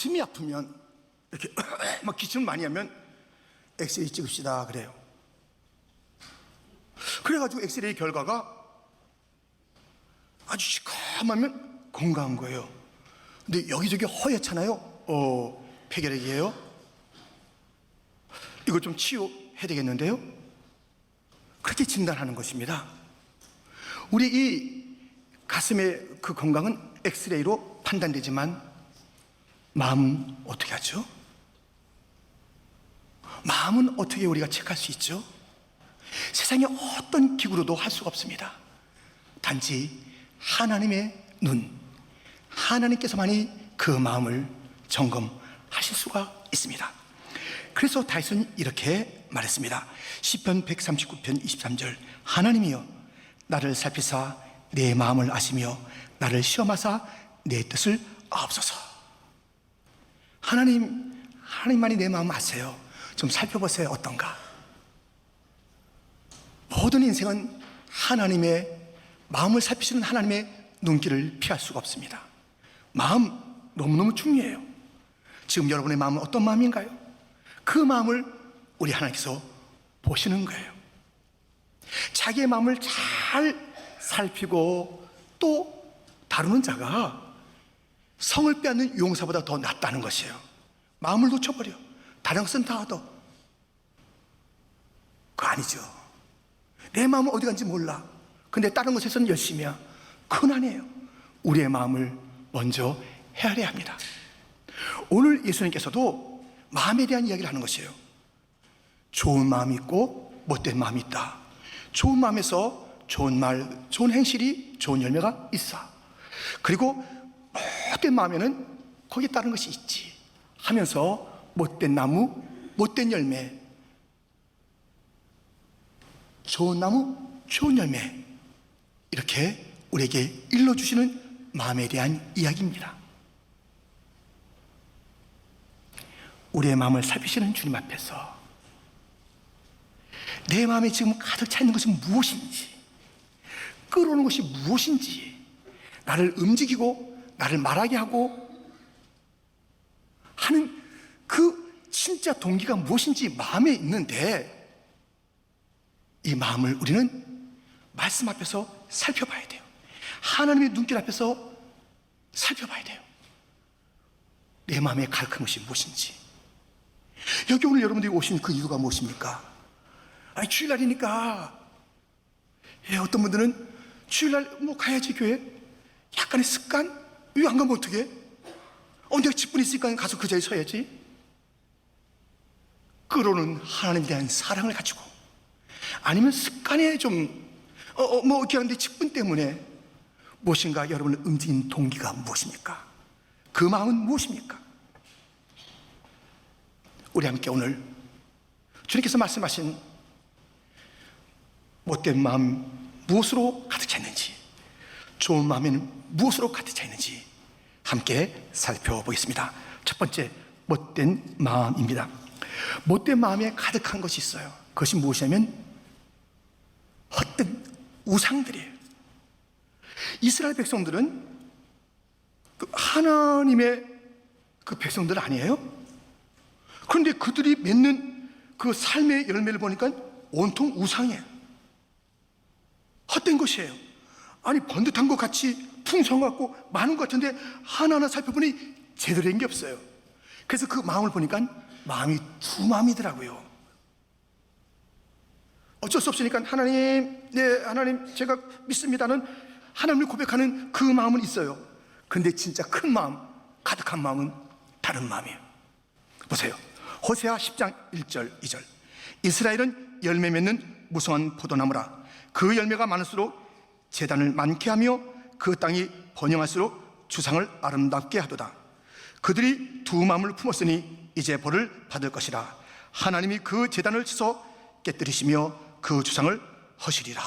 가슴이 아프면 이렇게 막 기침을 많이 하면 엑스레이 찍읍시다 그래요. 그래가지고 엑스레이 결과가 아주 시커매면 건강한 거예요. 근데 여기저기 허옇잖아요. 폐결핵이에요. 이거 좀 치유해야 되겠는데요. 그렇게 진단하는 것입니다. 우리 이 가슴의 그 건강은 엑스레이로 판단되지만 마음은 어떻게 하죠? 마음은 어떻게 우리가 체크할 수 있죠? 세상에 어떤 기구로도 할 수가 없습니다. 단지 하나님의 눈, 하나님께서만이 그 마음을 점검하실 수가 있습니다. 그래서 다윗은 이렇게 말했습니다. 시편 139편 23절, 하나님이여 나를 살피사 내 마음을 아시며 나를 시험하사 내 뜻을 아옵소서. 하나님만이 내 마음 아세요. 좀 살펴보세요. 어떤가? 모든 인생은 하나님의 마음을 살피시는 하나님의 눈길을 피할 수가 없습니다. 마음 너무너무 중요해요. 지금 여러분의 마음은 어떤 마음인가요? 그 마음을 우리 하나님께서 보시는 거예요. 자기의 마음을 잘 살피고 또 다루는 자가 성을 빼앗는 용사보다 더 낫다는 것이에요. 마음을 놓쳐버려. 다른 것은 다 얻어. 그거 아니죠. 내 마음은 어디 간지 몰라. 근데 다른 것에서는 열심이야. 그건 아니에요. 우리의 마음을 먼저 헤아려야 합니다. 오늘 예수님께서도 마음에 대한 이야기를 하는 것이에요. 좋은 마음이 있고 못된 마음이 있다. 좋은 마음에서 좋은 말, 좋은 행실이 좋은 열매가 있어. 그리고 못된 마음에는 거기에 따른 것이 있지 하면서 못된 나무, 못된 열매, 좋은 나무, 좋은 열매, 이렇게 우리에게 일러주시는 마음에 대한 이야기입니다. 우리의 마음을 살피시는 주님 앞에서 내 마음에 지금 가득 차 있는 것이 무엇인지, 끌어오는 것이 무엇인지, 나를 움직이고 나를 말하게 하고 하는 그 진짜 동기가 무엇인지 마음에 있는데, 이 마음을 우리는 말씀 앞에서 살펴봐야 돼요. 하나님의 눈길 앞에서 살펴봐야 돼요. 내 마음에 가득한 것이 무엇인지. 여기 오늘 여러분들이 오신 그 이유가 무엇입니까? 아니, 주일날이니까. 어떤 분들은 주일날 가야지 교회. 약간의 습관? 왜 안 가면 어떡해? 내가 10분 있으니까 가서 그 자리에 서야지. 끌어오는 하나님에 대한 사랑을 가지고, 아니면 습관에 좀 이렇게 하는데 10분 때문에 무엇인가 여러분을 움직인 동기가 무엇입니까? 그 마음은 무엇입니까? 우리 함께 오늘 주님께서 말씀하신 못된 마음 무엇으로 가득 차 있는지, 좋은 마음에는 무엇으로 가득 차 있는지 함께 살펴보겠습니다. 첫 번째, 못된 마음입니다. 못된 마음에 가득한 것이 있어요. 그것이 무엇이냐면 헛된 우상들이에요. 이스라엘 백성들은 하나님의 그 백성들 아니에요? 그런데 그들이 맺는 그 삶의 열매를 보니까 온통 우상이에요. 헛된 것이에요. 아니, 번듯한 것 같이 풍성한 것 같고 많은 것 같은데 하나하나 살펴보니 제대로 된 게 없어요. 그래서 그 마음을 보니까 마음이 두 마음이더라고요. 어쩔 수 없으니까 하나님, 네, 하나님 제가 믿습니다는 하나님을 고백하는 그 마음은 있어요. 근데 진짜 큰 마음, 가득한 마음은 다른 마음이에요. 보세요. 호세아 10장 1절 2절. 이스라엘은 열매 맺는 무성한 포도나무라. 그 열매가 많을수록 제단을 많게 하며 그 땅이 번영할수록 주상을 아름답게 하도다. 그들이 두 마음을 품었으니 이제 벌을 받을 것이라. 하나님이 그 제단을 치서 깨뜨리시며 그 주상을 허시리라.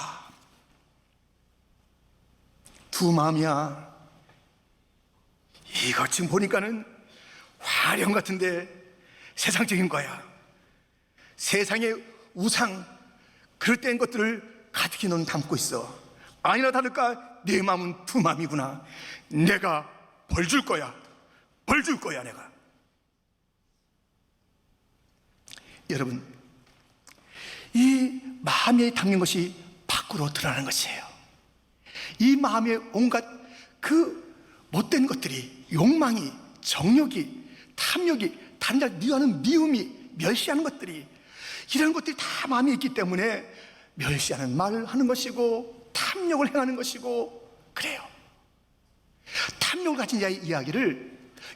두 마음이야. 이거 지금 보니까는 화령 같은데 세상적인 거야. 세상의 우상, 그릇된 것들을 가득히 너는 담고 있어. 아니나 다를까 내 마음은 두 마음이구나. 내가 벌 줄 거야. 벌 줄 거야. 내가 여러분, 이 마음에 담긴 것이 밖으로 드러나는 것이에요. 이 마음에 온갖 그 못된 것들이, 욕망이, 정욕이, 탐욕이, 다른 자를 미워하는 미움이, 멸시하는 것들이, 이런 것들이 다 마음에 있기 때문에 멸시하는 말을 하는 것이고 탐욕을 행하는 것이고 그래요. 탐욕을 가진 자의 이야기를,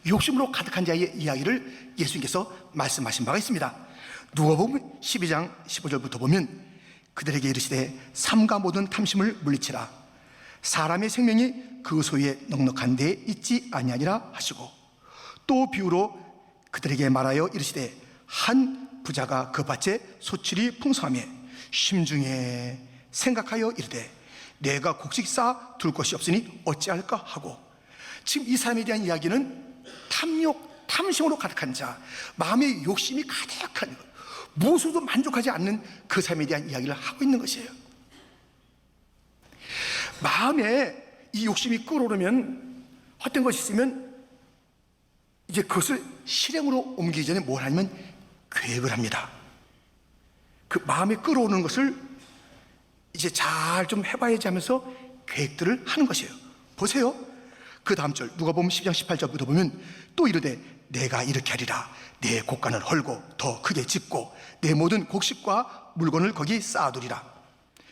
욕심으로 가득한 자의 이야기를 예수님께서 말씀하신 바가 있습니다. 누가복음 12장 15절부터 보면 그들에게 이르시되 삼가 모든 탐심을 물리치라. 사람의 생명이 그 소유에 넉넉한 데에 있지 아니하니라 하시고, 또 비유로 그들에게 말하여 이르시되 한 부자가 그 밭에 소출이 풍성하며 심중에 생각하여 이르되 내가 곡식 쌓아 둘 것이 없으니 어찌할까 하고. 지금 이 사람에 대한 이야기는 탐욕, 탐심으로 가득한 자, 마음의 욕심이 가득한 것, 무엇으로도 만족하지 않는 그 사람에 대한 이야기를 하고 있는 것이에요. 마음에 이 욕심이 끓어오르면, 헛된 것이 있으면 이제 그것을 실행으로 옮기기 전에 뭘 하냐면 계획을 합니다. 그 마음에 끓어오르는 것을 이제 잘 좀 해봐야지 하면서 계획들을 하는 것이에요. 보세요. 그 다음 절 누가복음 10장 18절부터 보면 또 이르되 내가 이렇게 하리라. 내 곡간을 헐고 더 크게 짓고 내 모든 곡식과 물건을 거기 쌓아두리라.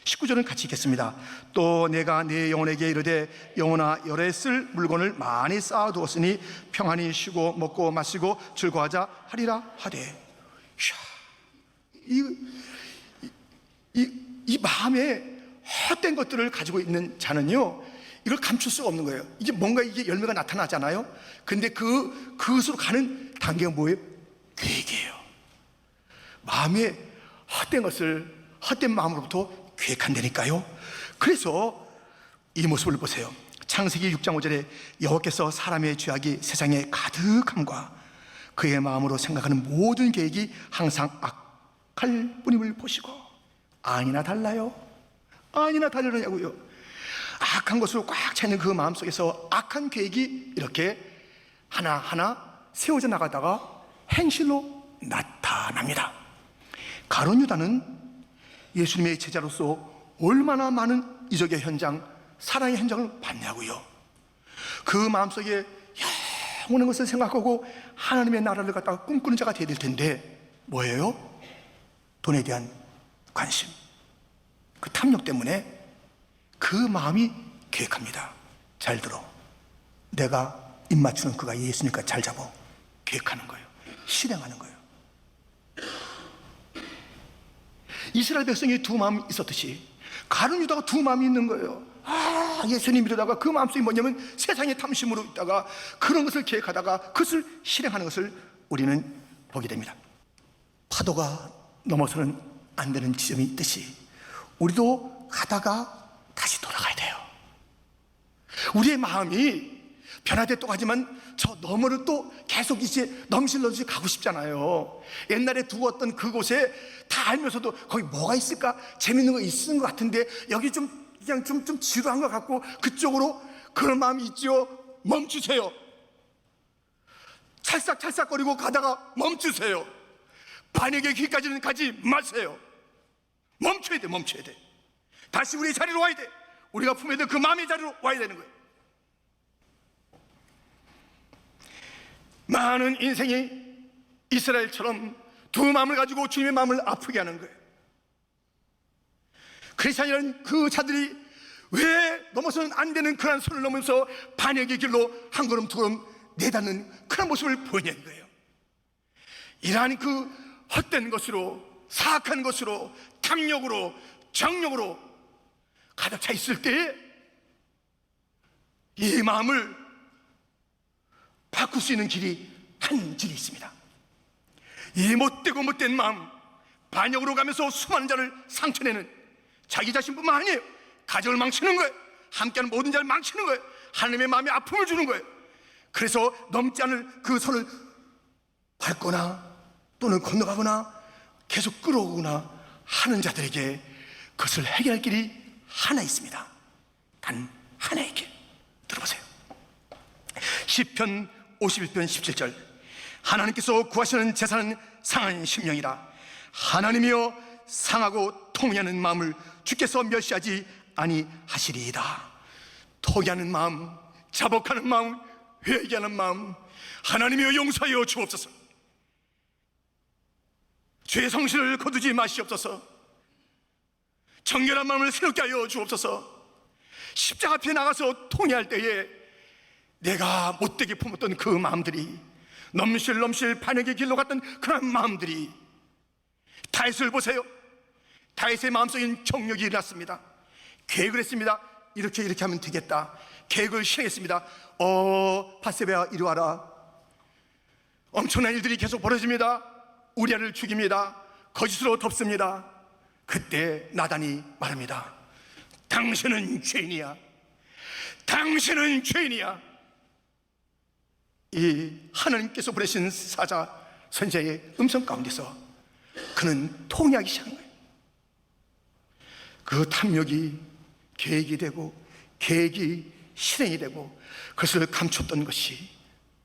19절은 같이 읽겠습니다. 또 내가 내 영혼에게 이르되 영혼아 열에 쓸 물건을 많이 쌓아두었으니 평안히 쉬고 먹고 마시고 즐거워하자 하리라 하되. 이 마음에 헛된 것들을 가지고 있는 자는요, 이걸 감출 수가 없는 거예요. 이제 뭔가 이게 열매가 나타나잖아요. 근데 그것으로 가는 단계가 뭐예요? 계획이에요. 마음에 헛된 것을 헛된 마음으로부터 계획한다니까요. 그래서 이 모습을 보세요. 창세기 6장 5절에 여호와께서 사람의 죄악이 세상에 가득함과 그의 마음으로 생각하는 모든 계획이 항상 악할 뿐임을 보시고. 아니나 달라요? 아니나 다르냐고요. 악한 것으로 꽉 차있는 그 마음속에서 악한 계획이 이렇게 하나하나 세워져 나가다가 행실로 나타납니다. 가룟 유다는 예수님의 제자로서 얼마나 많은 이적의 현장, 사랑의 현장을 봤냐고요. 그 마음속에 영원한 것을 생각하고 하나님의 나라를 갖다가 꿈꾸는 자가 되어야 될 텐데 뭐예요? 돈에 대한 관심, 그 탐욕 때문에 그 마음이 계획합니다. 잘 들어. 내가 입 맞추는 그가 예수니까 잘 잡아. 계획하는 거예요. 실행하는 거예요. 이스라엘 백성이 두 마음이 있었듯이 가룟 유다가 두 마음이 있는 거예요. 예수님 이러다가 그 마음속이 뭐냐면 세상의 탐심으로 있다가 그런 것을 계획하다가 그것을 실행하는 것을 우리는 보게 됩니다. 파도가 넘어서는 안 되는 지점이 있듯이 우리도 가다가 다시 돌아가야 돼요. 우리의 마음이 변화돼 또 가지만 저 너머를 또 계속 이제 넘실넘실 가고 싶잖아요. 옛날에 두었던 그곳에 다 알면서도 거기 뭐가 있을까? 재밌는 거 있는 것 같은데 여기 좀 그냥 좀 지루한 것 같고 그쪽으로 그런 마음이 있죠. 멈추세요. 찰싹찰싹거리고 가다가 멈추세요. 반역의 길까지는 가지 마세요. 멈춰야 돼. 멈춰야 돼. 다시 우리의 자리로 와야 돼. 우리가 품어야 될 그 마음의 자리로 와야 되는 거예요. 많은 인생이 이스라엘처럼 두 마음을 가지고 주님의 마음을 아프게 하는 거예요. 크리스찬이라는 그 자들이 왜 넘어서는 안 되는 그런 선을 넘으면서 반역의 길로 한 걸음 두 걸음 내닫는 그런 모습을 보이냐는 거예요. 이러한 그 헛된 것으로, 사악한 것으로, 탐욕으로, 정욕으로 가득 차 있을 때 이 마음을 바꿀 수 있는 길이 한 길이 있습니다. 이 못되고 못된 마음, 반역으로 가면서 수많은 자를 상처내는 자기 자신뿐만 아니에요. 가정을 망치는 거예요. 함께하는 모든 자를 망치는 거예요. 하나님의 마음에 아픔을 주는 거예요. 그래서 넘지 않을 그 선을 밟거나 또는 건너가거나 계속 끌어오거나 하는 자들에게 그것을 해결할 길이 하나 있습니다. 단 하나의 길. 들어보세요. 시편 51편 17절. 하나님께서 구하시는 제사는 상한 심령이라. 하나님이여 상하고 통회하는 마음을 주께서 멸시하지 아니하시리이다. 통회하는 마음, 자복하는 마음, 회개하는 마음, 하나님이여 용서하여 주옵소서. 죄의 성실을 거두지 마시옵소서. 정결한 마음을 새롭게 하여 주옵소서. 십자가 앞에 나가서 통회할 때에 내가 못되게 품었던 그 마음들이, 넘실넘실 반역의 길로 갔던 그런 마음들이, 다윗을 보세요. 다윗의 마음속엔 정욕이 일어났습니다. 계획을 했습니다. 이렇게 하면 되겠다. 계획을 실행했습니다. 바세바야 이리 와라. 엄청난 일들이 계속 벌어집니다. 우리아를 죽입니다. 거짓으로 덮습니다. 그때 나단이 말합니다. 당신은 죄인이야. 당신은 죄인이야. 이 하나님께서 보내신 사자 선지자의 음성 가운데서 그는 통회하기 시작한 거예요. 그 탐욕이 계획이 되고 계획이 실행이 되고 그것을 감췄던 것이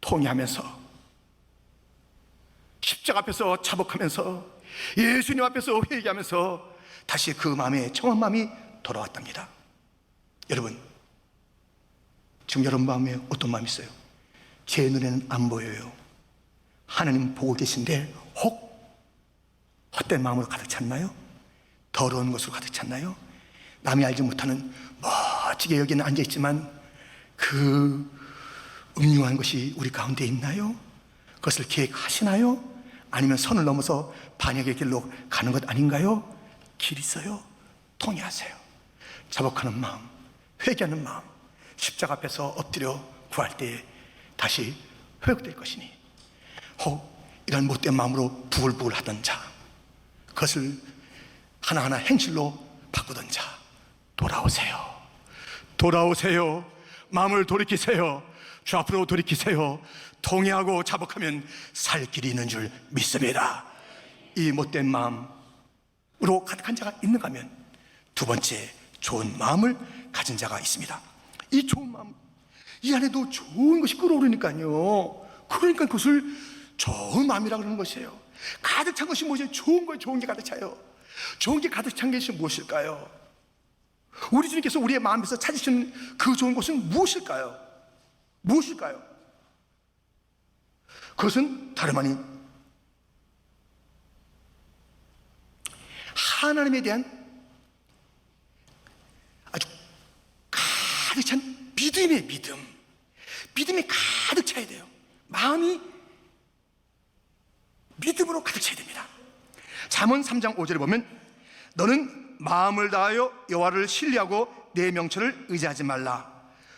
통회하면서 십자가 앞에서 자복하면서 예수님 앞에서 회개하면서 다시 그 마음에 정한 마음이 돌아왔답니다. 여러분, 지금 여러분 마음에 어떤 마음이 있어요? 제 눈에는 안 보여요. 하나님 보고 계신데 혹 헛된 마음으로 가득 찼나요? 더러운 것으로 가득 찼나요? 남이 알지 못하는 멋지게 여기는 앉아있지만 그 음흉한 것이 우리 가운데 있나요? 그것을 계획하시나요? 아니면 선을 넘어서 반역의 길로 가는 것 아닌가요? 길 있어요. 통회하세요. 자복하는 마음, 회개하는 마음, 십자가 앞에서 엎드려 구할 때에 다시 회복될 것이니 혹 이런 못된 마음으로 부글부글 하던 자, 그것을 하나하나 행실로 바꾸던 자, 돌아오세요. 돌아오세요. 마음을 돌이키세요. 주 앞으로 돌이키세요. 통회하고 자복하면 살 길이 있는 줄 믿습니다. 이 못된 마음으로 가득한 자가 있는가 하면 두 번째, 좋은 마음을 가진 자가 있습니다. 이 좋은 마음, 이 안에도 좋은 것이 끓어오르니까요. 그러니까 그것을 좋은 마음이라고 그러는 것이에요. 가득 찬 것이 무엇이에요? 좋은 거예요. 좋은 게 가득 차요. 좋은 게 가득 찬 것이 무엇일까요? 우리 주님께서 우리의 마음에서 찾으시는 그 좋은 것은 무엇일까요? 무엇일까요? 그것은 다름 아닌 하나님에 대한 아주 가득 찬 믿음의 믿음. 믿음이 가득 차야 돼요. 마음이 믿음으로 가득 차야 됩니다. 잠언 3장 5절에 보면 너는 마음을 다하여 여호와를 신뢰하고 내 명철을 의지하지 말라.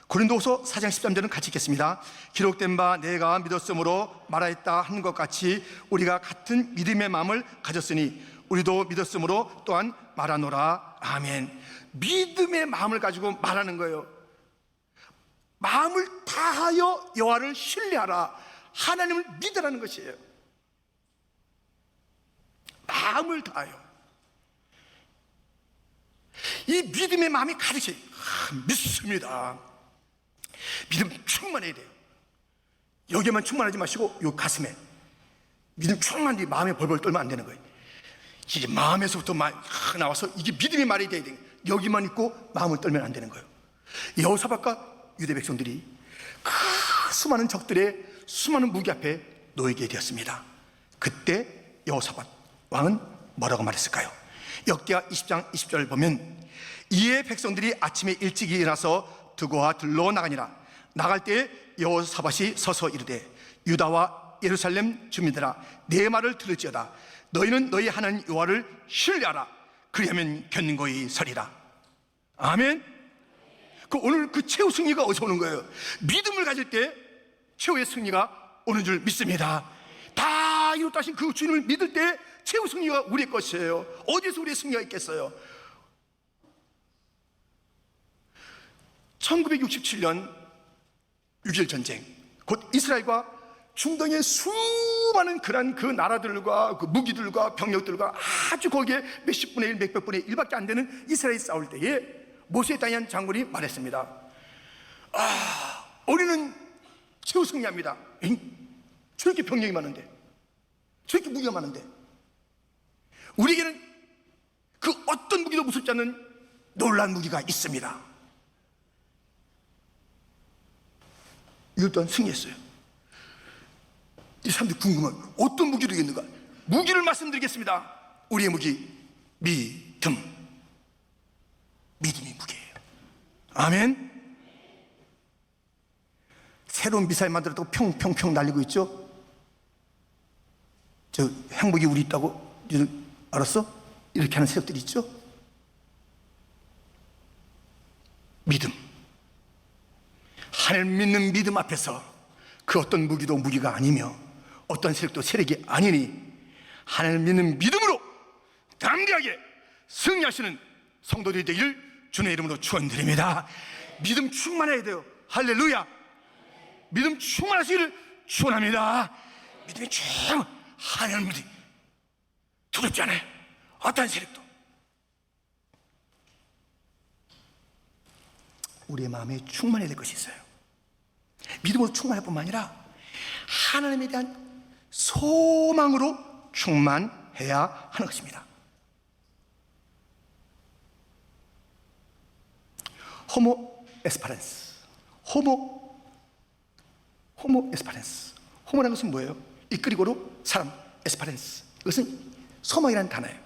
고린도후서 4장 13절은 같이 읽겠습니다. 기록된 바 내가 믿었으므로 말하였다 하는 것 같이 우리가 같은 믿음의 마음을 가졌으니 우리도 믿었으므로 또한 말하노라. 아멘. 믿음의 마음을 가지고 말하는 거예요. 마음을 다하여 여호와를 신뢰하라. 하나님을 믿으라는 것이에요. 마음을 다하여. 이 믿음의 마음이 가득 차요. 믿습니다. 믿음 충만해야 돼요. 여기에만 충만하지 마시고 요 가슴에 믿음 충만히 마음에 벌벌 떨면 안 되는 거예요. 이게 마음에서부터 나와서 이게 믿음의 말이 돼야 돼요. 여기만 있고 마음을 떨면 안 되는 거예요. 여호사밧과 유대 백성들이 그 수많은 적들의 수많은 무기 앞에 놓이게 되었습니다. 그때 여호사밧 왕은 뭐라고 말했을까요? 역대하 20장 20절을 보면 이에 백성들이 아침에 일찍 일어나서 드고와 들러 나가니라. 나갈 때에 여호사밧이 서서 이르되 유다와 예루살렘 주민들아 내 말을 들을지어다. 너희는 너희 하나님 여호와를 신뢰하라. 그리하면 견고히 서리라. 아멘. 오늘 그 최후 승리가 어디서 오는 거예요? 믿음을 가질 때 최후의 승리가 오는 줄 믿습니다. 다 이루다신 그 주님을 믿을 때 최후 승리가 우리의 것이에요. 어디서 우리의 승리가 있겠어요? 1967년 6.1 전쟁, 곧 이스라엘과 중동의 수많은 그 나라들과 그 무기들과 병력들과 아주 거기에 몇십 분의 1, 몇백 분의 1밖에 안 되는 이스라엘이 싸울 때에 모세 다니엘 장군이 말했습니다. 우리는 최후 승리합니다. 저렇게 병력이 많은데, 저렇게 무기가 많은데 우리에게는 그 어떤 무기도 무섭지 않는 놀라운 무기가 있습니다. 이걸 또한 승리했어요. 이 사람들이 궁금한 어떤 무기로 이겼는가? 무기를 말씀드리겠습니다. 우리의 무기, 믿음. 믿음이 무기예요. 아멘. 새로운 미사일 만들었다고 평평평 날리고 있죠. 저 핵무기 우리 있다고 니들 알았어? 이렇게 하는 세력들이 있죠. 믿음, 하나님 믿는 믿음 앞에서 그 어떤 무기도 무기가 아니며 어떤 세력도 세력이 아니니 하나님 믿는 믿음으로 담대하게 승리하시는 성도들이 되기를 주님의 이름으로 축원드립니다. 믿음 충만해야 돼요. 할렐루야. 믿음 충만하시기를 축원합니다. 믿음이 하나님 믿음 두렵지 않아요. 어떤 세력도. 우리의 마음에 충만해야 될 것이 있어요. 믿음으로 충만할 뿐만 아니라 하나님에 대한 소망으로 충만해야 하는 것입니다. 호모 에스파렌스. 호모 에스파렌스. 호모라는 것은 뭐예요? 이끌이고로 사람, 에스파렌스. 이것은 소망이라는 단어예요.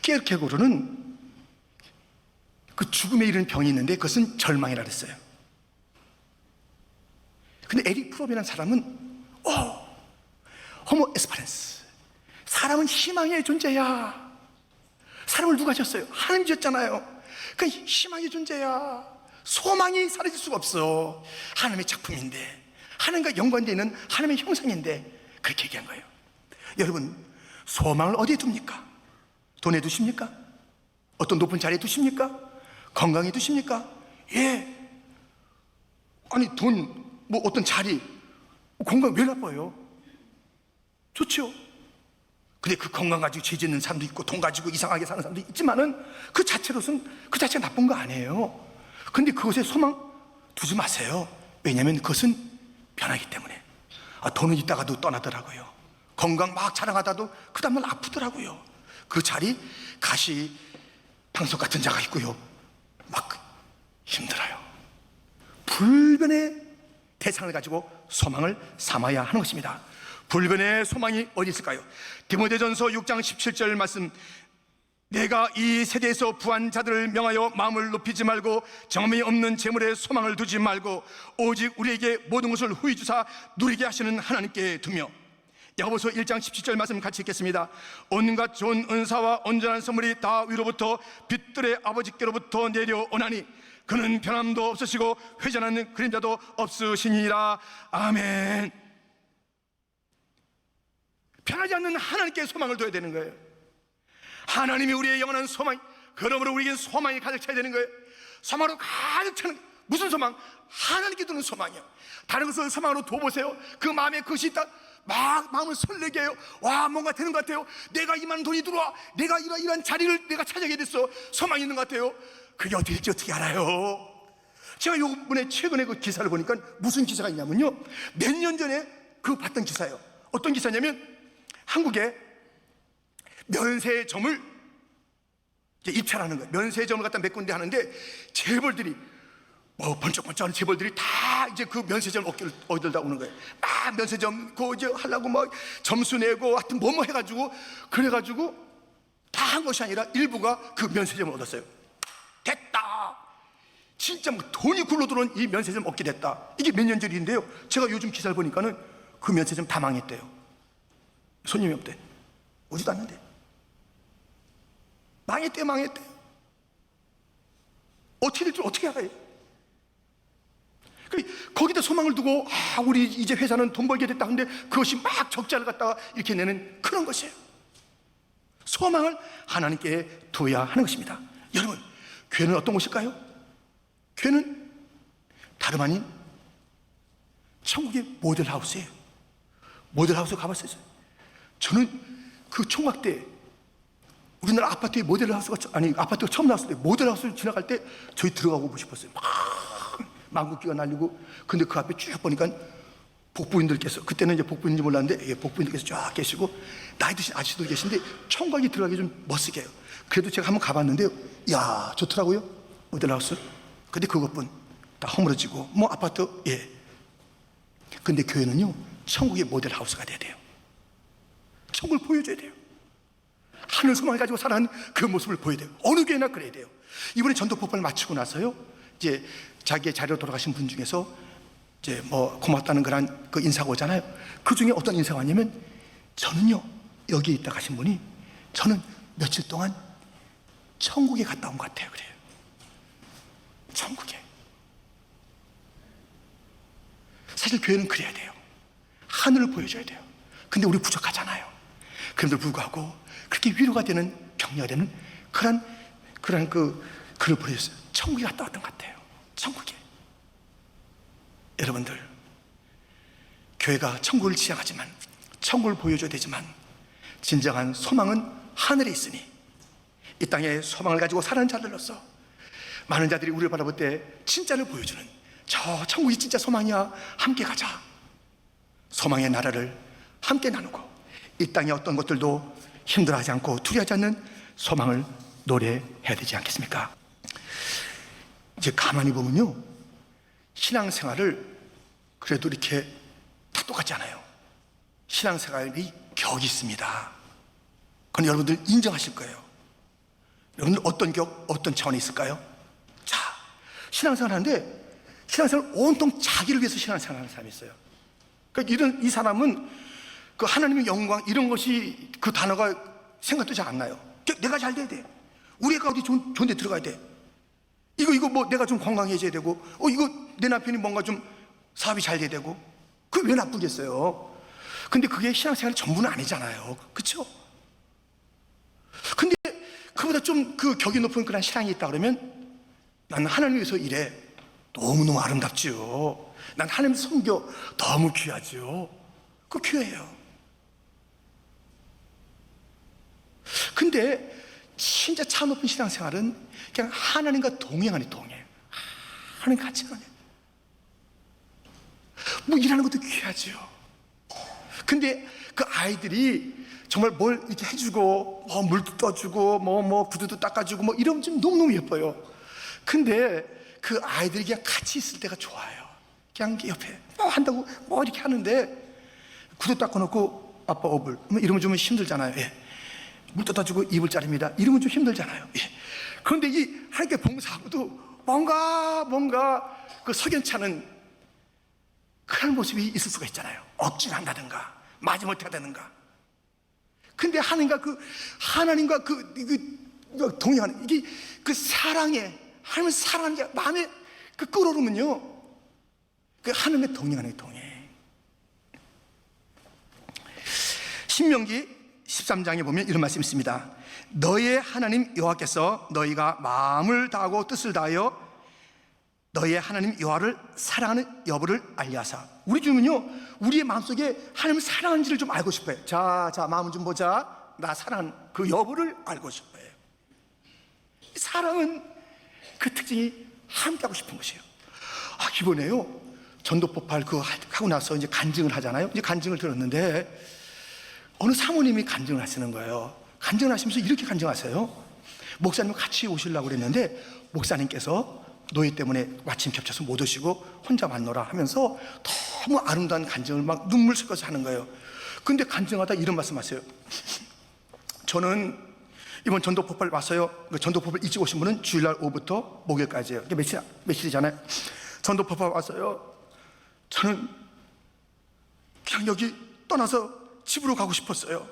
깨르케고르는 그 죽음에 이르는 병이 있는데 그것은 절망이라 그랬어요. 근데 에릭 프롬이라는 사람은 호모 에스파렌스. 사람은 희망의 존재야. 사람을 누가 졌어요? 하나님 졌잖아요. 그러니까 희망의 존재야. 소망이 사라질 수가 없어. 하나님의 작품인데, 하나님과 연관되어 있는 하나님의 형상인데 그렇게 얘기한 거예요. 여러분, 소망을 어디에 둡니까? 돈에 두십니까? 어떤 높은 자리에 두십니까? 건강에 두십니까? 예. 아니 돈, 뭐 어떤 자리, 건강 왜 나빠요? 좋죠. 근데 그 건강 가지고 죄 짓는 사람도 있고 돈 가지고 이상하게 사는 사람도 있지만은 그 자체로서는 그 자체가 나쁜 거 아니에요. 근데 그것에 소망 두지 마세요. 왜냐하면 그것은 변하기 때문에. 돈은 있다가도 떠나더라고요. 건강 막 자랑하다도 그 다음날 아프더라고요. 그 자리 가시 방석 같은 자가 있고요. 막 힘들어요. 불변의 대상을 가지고 소망을 삼아야 하는 것입니다. 불변의 소망이 어디 있을까요? 디모데전서 6장 17절 말씀, 내가 이 세대에서 부한 자들을 명하여 마음을 높이지 말고 정함이 없는 재물에 소망을 두지 말고 오직 우리에게 모든 것을 후히 주사 누리게 하시는 하나님께 두며. 야고보서 1장 17절 말씀 같이 읽겠습니다. 온갖 좋은 은사와 온전한 선물이 다 위로부터 빛들의 아버지께로부터 내려오나니 그는 변함도 없으시고 회전하는 그림자도 없으시니라. 아멘. 변하지 않는 하나님께 소망을 둬야 되는 거예요. 하나님이 우리의 영원한 소망, 그러므로 우리에겐 소망이 가득 차야 되는 거예요. 소망으로 가득 차는, 무슨 소망? 하나님께 두는 소망이요. 다른 것을 소망으로 둬보세요. 그 마음에 그것이 있다, 막 마음을 설레게 해요. 와, 뭔가 되는 것 같아요. 내가 이만 돈이 들어와, 내가 이러한 자리를 내가 차지하게 됐어. 소망이 있는 것 같아요. 그게 어떻게 될지 어떻게 알아요? 제가 요번에 최근에 그 기사를 보니까 무슨 기사가 있냐면요, 몇 년 전에 그 봤던 기사예요. 어떤 기사냐면 한국에 면세점을 입찰하는 거예요. 면세점을 갖다 몇 군데 하는데 재벌들이, 뭐 번쩍번쩍하는 재벌들이 다 이제 그 면세점 얻으다 오는 거예요. 막 면세점 그거 이제 하려고 막 점수 내고 하여튼 뭐 해가지고, 그래가지고 다 한 것이 아니라 일부가 그 면세점을 얻었어요. 됐다, 진짜 뭐 돈이 굴러 들어온 이 면세점 얻게 됐다. 이게 몇 년 전인데요, 제가 요즘 기사를 보니까는 그 면세점 다 망했대요. 손님이 없대. 오지도 않는데. 망했대요. 어떻게 될지 어떻게 알아요? 거기다 소망을 두고, 우리 이제 회사는 돈 벌게 됐다 하는데 그것이 막 적자를 갖다가 이렇게 내는 그런 것이에요. 소망을 하나님께 둬야 하는 것입니다. 여러분, 교회는 어떤 곳일까요? 교회는 다름 아닌 천국의 모델하우스예요. 모델하우스 가봤어요. 저는 그 총각 때 우리나라 아파트에 모델하우스가, 아니 아파트가 처음 나왔을 때 모델하우스를 지나갈 때 저희 들어가 보고 싶었어요. 막 망국기가 날리고. 근데 그 앞에 쭉 보니까 복부인들께서, 그때는 이제 복부인인지 몰랐는데, 예, 복부인들께서 쫙 계시고 나이 드신 아저씨들 계신데 천국에 들어가기 좀 멋지게 해요. 그래도 제가 한번 가봤는데요, 야 좋더라고요. 모델하우스. 근데 그것뿐 다 허물어지고 뭐 아파트, 예. 근데 교회는요, 천국의 모델하우스가 돼야 돼요. 천국을 보여줘야 돼요. 하늘 소망을 가지고 살아가는 그 모습을 보여야 돼요. 어느 교회나 그래야 돼요. 이번에 전도 폭발을 마치고 나서요, 이제 자기의 자리로 돌아가신 분 중에서 이제 뭐 고맙다는 그런 그 인사가 오잖아요. 그 중에 어떤 인사가 왔냐면, 저는요, 여기에 있다 가신 분이, 저는 며칠 동안 천국에 갔다 온 것 같아요. 그래요. 천국에. 사실 교회는 그래야 돼요. 하늘을 보여줘야 돼요. 근데 우리 부족하잖아요. 그럼에도 불구하고 그렇게 위로가 되는, 격려가 되는 그런 글을 보내줬어요. 천국에 갔다 왔던 것 같아요. 천국에. 여러분들, 교회가 천국을 지향하지만, 천국을 보여줘야 되지만, 진정한 소망은 하늘에 있으니 이 땅에 소망을 가지고 사는 자들로서 많은 자들이 우리를 바라볼 때 진짜를 보여주는, 저 천국이 진짜 소망이야, 함께 가자. 소망의 나라를 함께 나누고 이 땅의 어떤 것들도 힘들어하지 않고 두려워하지 않는 소망을 노래해야 되지 않겠습니까? 이제 가만히 보면요, 신앙생활을 그래도 이렇게 다 똑같지 않아요. 신앙생활이 격이 있습니다. 그건 여러분들 인정하실 거예요. 여러분들 어떤 격, 어떤 차원이 있을까요? 자, 신앙생활 하는데, 신앙생활 온통 자기를 위해서 신앙생활 하는 사람이 있어요. 그러니까 이 사람은 그 하나님의 영광, 이런 것이, 그 단어가 생각도 잘 안 나요. 내가 잘 돼야 돼. 우리 애가 어디 좋은 데 들어가야 돼. 이거 뭐 내가 좀 건강해져야 되고, 이거 내 남편이 뭔가 좀 사업이 잘 돼야 되고. 그게 왜 나쁘겠어요? 근데 그게 신앙생활의 전부는 아니잖아요. 그렇죠? 근데 그보다 좀 그 격이 높은 그런 신앙이 있다 그러면, 나는 하나님 위해서 일해. 너무너무 아름답지요. 난 하나님 섬겨. 너무 귀하지요. 그 귀해요. 근데 진짜 차 높은 신앙생활은 그냥 하나님과 동행하는 동행. 하나님 같이 가네. 뭐 일하는 것도 귀하지요. 근데 그 아이들이 정말 뭘 이렇게 해주고, 물도 떠주고, 구두도 닦아주고, 이러면 좀 너무너무 예뻐요. 근데 그 아이들이 그냥 같이 있을 때가 좋아요. 그냥 옆에 한다고 이렇게 하는데, 구두 닦아놓고 아빠 오불 이러면 좀 힘들잖아요. 예. 물 떠다주고 이불 자릅니다. 이러면 좀 힘들잖아요. 예. 그런데 이 하나님께 봉사하고도 뭔가 그 석연찮은 그런 모습이 있을 수가 있잖아요. 억지한다든가 마지못해 하다든가. 근데 하나님과 동행하는, 이게 그 사랑에, 하나님을 사랑하는 게 마음에 끓어오르면요, 그 하나님의 동행하는 동행. 신명기 13장에 보면 이런 말씀이 있습니다. 너의 하나님 여호와께서 너희가 마음을 다하고 뜻을 다하여 너희의 하나님 여호와를 사랑하는 여부를 알리하사. 우리 주님은요, 우리의 마음속에 하나님을 사랑하는지를 좀 알고 싶어요. 자, 마음을 좀 보자. 나 사랑하는 그 여부를 알고 싶어요. 사랑은 그 특징이 함께하고 싶은 것이에요. 이번에요, 전도 폭발 하고 나서 이제 간증을 하잖아요. 이제 간증을 들었는데, 어느 사모님이 간증을 하시는 거예요. 간증을 하시면서 이렇게 간증하세요. 목사님 같이 오시려고 그랬는데, 목사님께서 노예 때문에 마침 겹쳐서 못 오시고 혼자 만나라 하면서 너무 아름다운 간증을 막 눈물 섞어서 하는 거예요. 근데 간증하다 이런 말씀 하세요. 저는 이번 전도 폭발 왔어요. 전도 폭발 일찍 오신 분은 주일날 오후부터 목요일까지예요. 이게 며칠이잖아요. 전도 폭발 왔어요. 저는 그냥 여기 떠나서 집으로 가고 싶었어요.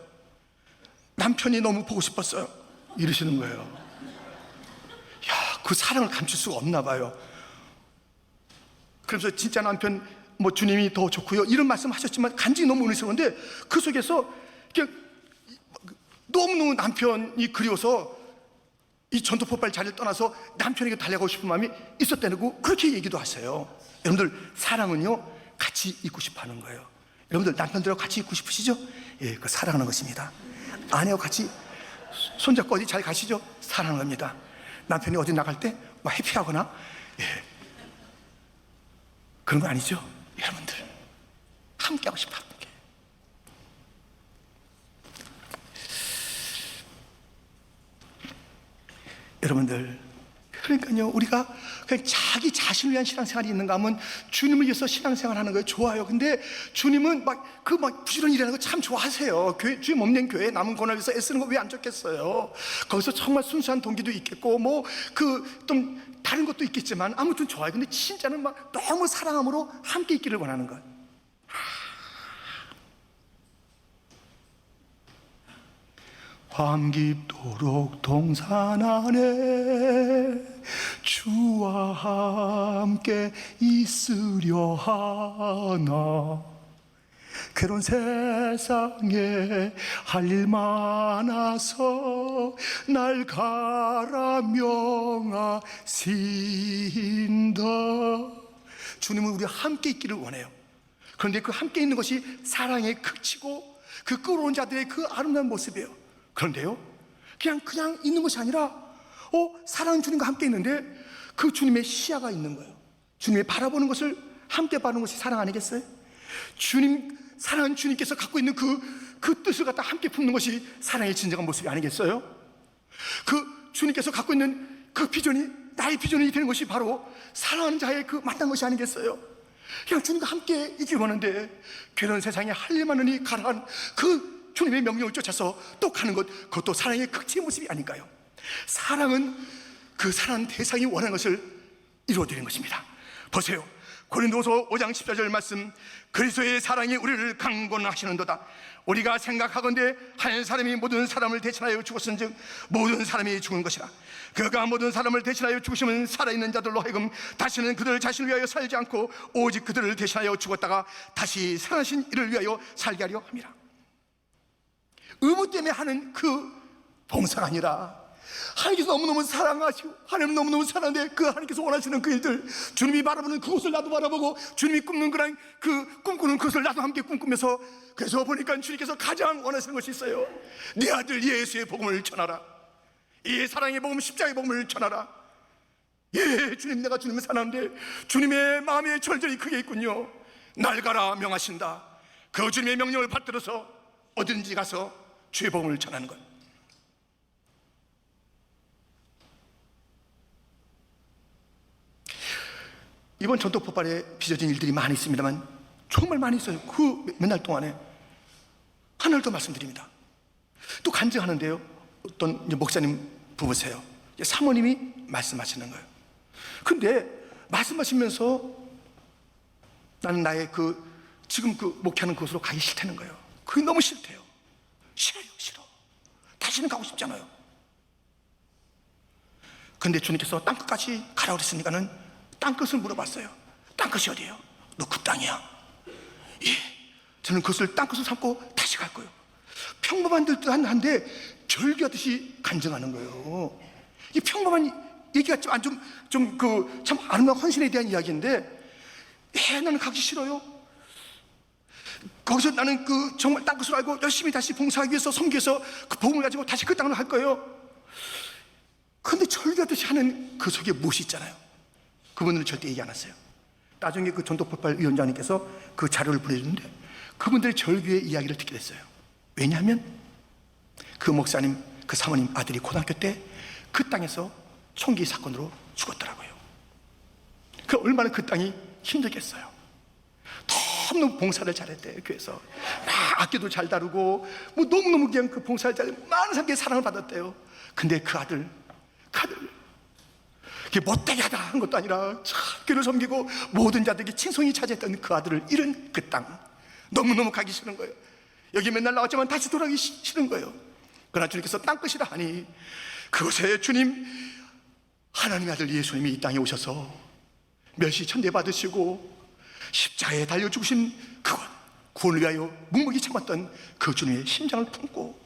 남편이 너무 보고 싶었어요. 이러시는 거예요. 그 사랑을 감출 수가 없나 봐요. 그래서 진짜 남편 주님이 더 좋고요, 이런 말씀 하셨지만 간증이 너무 은혜스러운데, 그 속에서 너무너무 남편이 그리워서 이 전도 폭발 자리를 떠나서 남편에게 달려가고 싶은 마음이 있었다고 그렇게 얘기도 하세요. 여러분들, 사랑은요 같이 있고 싶어 하는 거예요. 여러분들 남편들하고 같이 있고 싶으시죠? 예, 그 사랑하는 것입니다. 아내하고 같이 손잡고 어디 잘 가시죠? 사랑하는 겁니다. 남편이 어디 나갈 때 해피하거나, 예, 그런 거 아니죠? 여러분들, 함께하고 싶어. 함께. 여러분들, 그러니까요, 우리가 그냥 자기 자신을 위한 신앙생활이 있는가 하면 주님을 위해서 신앙생활 하는 거예요. 좋아요. 근데 주님은 부지런히 일하는 거 참 좋아하세요. 주님 없는 교회에 남은 권을 위해서 애쓰는 거 왜 안 좋겠어요? 거기서 정말 순수한 동기도 있겠고, 좀 다른 것도 있겠지만 아무튼 좋아요. 근데 진짜는 너무 사랑함으로 함께 있기를 원하는 것. 밤 깊도록 동산 안에 주와 함께 있으려 하나. 괴로운 세상에 할 일 많아서 날 가라 명하신다. 주님은 우리와 함께 있기를 원해요. 그런데 그 함께 있는 것이 사랑의 극치고 그 끌어온 자들의 그 아름다운 모습이에요. 그런데요, 그냥 있는 것이 아니라 사랑하는 주님과 함께 있는데 그 주님의 시야가 있는 거예요. 주님이 바라보는 것을 함께 바라보는 것이 사랑 아니겠어요? 사랑하는 주님께서 갖고 있는 그 뜻을 갖다 함께 품는 것이 사랑의 진정한 모습이 아니겠어요? 그 주님께서 갖고 있는 그 비전이 나의 비전이 되는 것이 바로 사랑하는 자의 그 마땅한 것이 아니겠어요? 그냥 주님과 함께 있길 원하는데 괴로운 세상에 할 일 많으니 가라한 그 주님의 명령을 쫓아서 또 가는 것, 그것도 사랑의 극치의 모습이 아닐까요? 사랑은 그 사랑하는 대상이 원하는 것을 이루어드리는 것입니다. 보세요, 고린도서 5장 14절 말씀, 그리스도의 사랑이 우리를 강권하시는도다. 우리가 생각하건대 한 사람이 모든 사람을 대신하여 죽었은즉 모든 사람이 죽은 것이라. 그가 모든 사람을 대신하여 죽으시면 살아있는 자들로 하여금 다시는 그들 자신을 위하여 살지 않고 오직 그들을 대신하여 죽었다가 다시 살아나신 이를 위하여 살게 하려 함이라. 의무 때문에 하는 그 봉사가 아니라 하나님께서 너무너무 사랑하시고 하나님 너무너무 사랑하는데 그 하나님께서 원하시는 그 일들, 주님이 바라보는 그곳을 나도 바라보고 주님이 꿈꾸는 그것을 나도 함께 꿈꾸면서, 그래서 보니까 주님께서 가장 원하시는 것이 있어요. 네 아들 예수의 복음을 전하라. 이 사랑의 복음, 십자가의 복음을 전하라. 예, 주님, 내가 주님을 사랑하는데 주님의 마음의 절절히 크게 있군요. 날 가라 명하신다. 그 주님의 명령을 받들어서 어딘지 가서 주의 복음을 전하는 것. 이번 전도 폭발에 빚어진 일들이 많이 있습니다만 정말 많이 있어요. 그 몇 날 동안에 하나를 더 말씀드립니다. 또 간증하는데요, 어떤 목사님 부부세요. 사모님이 말씀하시는 거예요. 근데 말씀하시면서 나는 나의 지금 목회하는 곳으로 가기 싫다는 거예요. 그게 너무 싫대요. 싫어요, 싫어. 다시는 가고 싶잖아요. 근데 주님께서 땅끝까지 가라고 그랬으니까는 땅끝을 물어봤어요. 땅끝이 어디예요? 너 그 땅이야. 예, 저는 그것을 땅끝을 삼고 다시 갈 거예요. 평범한 듯한데 절규하듯이 간증하는 거예요. 이 평범한 얘기 같지만 참 아름다운 헌신에 대한 이야기인데, 나는 가기 싫어요. 거기서 나는 정말 땅끝을 알고 열심히 다시 봉사하기 위해서 섬기기 위해서 그 복음을 가지고 다시 그 땅으로 갈 거예요. 그런데 절규하듯이 하는 그 속에 무엇이 있잖아요. 그분들은 절대 얘기 안 했어요. 나중에 그 전도폭발 위원장님께서 그 자료를 보내주는데 그분들의 절규의 이야기를 듣게 됐어요. 왜냐하면 그 목사님, 그 사모님 아들이 고등학교 때 그 땅에서 총기 사건으로 죽었더라고요. 그 얼마나 그 땅이 힘들겠어요. 너무 봉사를 잘했대요. 교회에서 막 악기도 잘 다루고 너무너무 그냥 그 봉사를 잘, 많은 사람들의 사랑을 받았대요. 근데 그 아들 그게 못되게 하다 한 것도 아니라 참 교회를 섬기고 모든 자들에게 칭송이 차지했던 그 아들을 잃은 그 땅, 너무너무 가기 싫은 거예요. 여기 맨날 나왔지만 다시 돌아가기 싫은 거예요. 그러나 주님께서 땅끝이라 하니 그곳에 주님, 하나님의 아들 예수님이 이 땅에 오셔서 멸시천대 받으시고 십자가에 달려 죽으신 그곳, 구원을 위하여 묵묵히 참았던 그 주님의 심장을 품고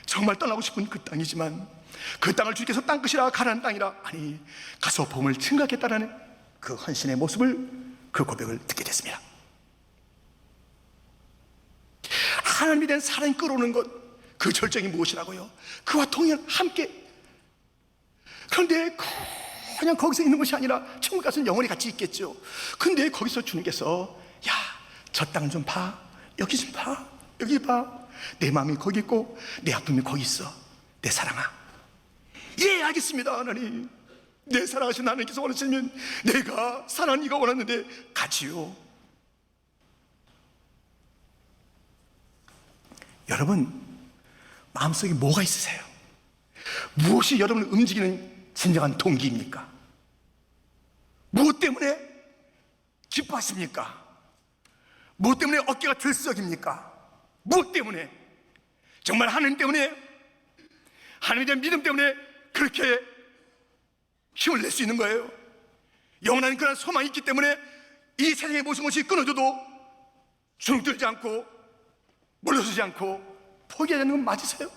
정말 떠나고 싶은 그 땅이지만 그 땅을 주님께서 땅끝이라 가라는 땅이라 아니 가서 복음을 증거하겠다라는 그 헌신의 모습을, 그 고백을 듣게 됐습니다. 하나님에 대한 사랑이 끌어오는 것, 그 절정이 무엇이라고요? 그와 동행 함께. 그런데 그냥 거기서 있는 것이 아니라 천국 가서는 영원히 같이 있겠죠. 근데 거기서 주님께서 야, 저 땅 좀 봐. 여기 좀 봐. 여기 봐. 내 마음이 거기 있고 내 아픔이 거기 있어. 내 사랑아. 예, 알겠습니다, 하나님. 내 사랑하신 하나님께서 원하시면 내가 사랑하는 이가 원하는데 가지요. 여러분, 마음속에 뭐가 있으세요? 무엇이 여러분을 움직이는 진정한 동기입니까? 무엇 때문에 기뻐하십니까? 무엇 때문에 어깨가 들썩입니까? 무엇 때문에? 정말 하나님 때문에, 하나님에 대한 믿음 때문에 그렇게 힘을 낼 수 있는 거예요. 영원한 그런 소망이 있기 때문에 이 세상의 모든 것이 끊어져도 주눅들지 않고 물러서지 않고 포기하지 않는 건 맞으세요?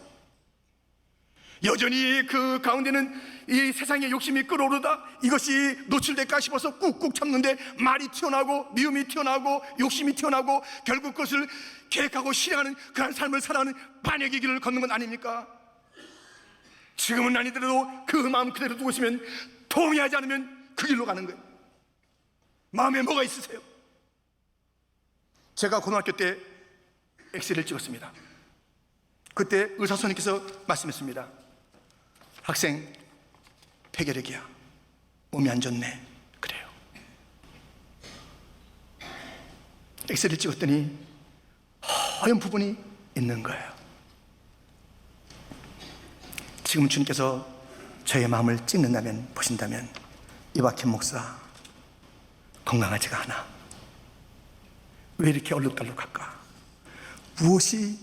여전히 그 가운데는 이 세상의 욕심이 끓어오르다 이것이 노출될까 싶어서 꾹꾹 참는데 말이 튀어나오고 미움이 튀어나오고 욕심이 튀어나오고 결국 그것을 계획하고 실행하는 그런 삶을 살아가는 반역의 길을 걷는 건 아닙니까? 지금은 아니더라도 그 마음 그대로 두고 있으면, 동의하지 않으면 그 길로 가는 거예요. 마음에 뭐가 있으세요? 제가 고등학교 때 엑스레이를 찍었습니다. 그때 의사 선생님께서 말씀했습니다. 학생, 폐결핵이야. 몸이 안 좋네. 그래요. 엑스레이를 찍었더니 허연 부분이 있는 거예요. 지금 주님께서 저의 마음을 찍는다면, 보신다면, 이박현 목사 건강하지가 않아. 왜 이렇게 얼룩덜룩할까? 무엇이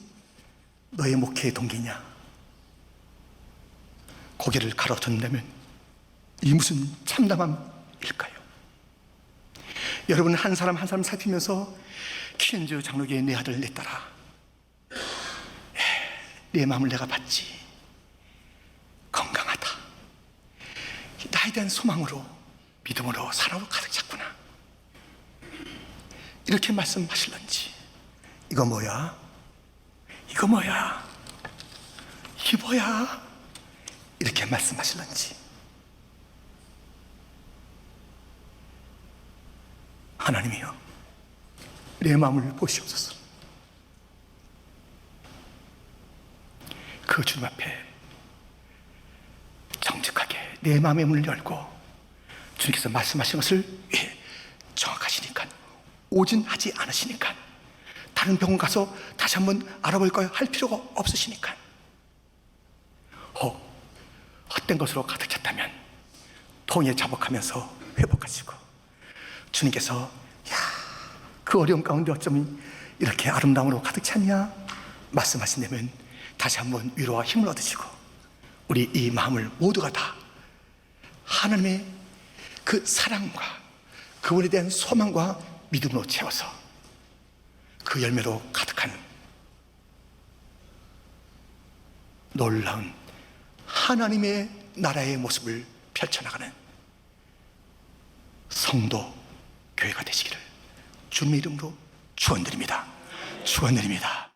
너의 목회의 동기냐? 고개를 가로젓는다면 이 무슨 참담함일까요? 여러분은 한 사람 한 사람 살피면서 킨즈 장로교의 내 아들 내 딸아, 내 마음을 내가 봤지. 건강하다. 나에 대한 소망으로, 믿음으로, 사랑으로 가득 찼구나. 이렇게 말씀하실런지. 이거 뭐야? 이거 뭐야? 이게 뭐야? 이렇게 말씀하실런지. 하나님이여, 내 마음을 보시옵소서. 그 주님 앞에 정직하게 내 마음의 문을 열고 주님께서 말씀하신 것을 정확하시니까, 오진하지 않으시니까, 다른 병원 가서 다시 한번 알아볼까요? 할 필요가 없으시니까, 헛된 것으로 가득 찼다면 통에 자복하면서 회복하시고, 주님께서 그 어려움 가운데 어쩜 이렇게 아름다움으로 가득 찼냐 말씀하신다면 다시 한번 위로와 힘을 얻으시고, 우리 이 마음을 모두가 다 하나님의 그 사랑과 그분에 대한 소망과 믿음으로 채워서 그 열매로 가득한 놀라운 하나님의 나라의 모습을 펼쳐나가는 성도 교회가 되시기를 주님의 이름으로 축원드립니다. 축원드립니다.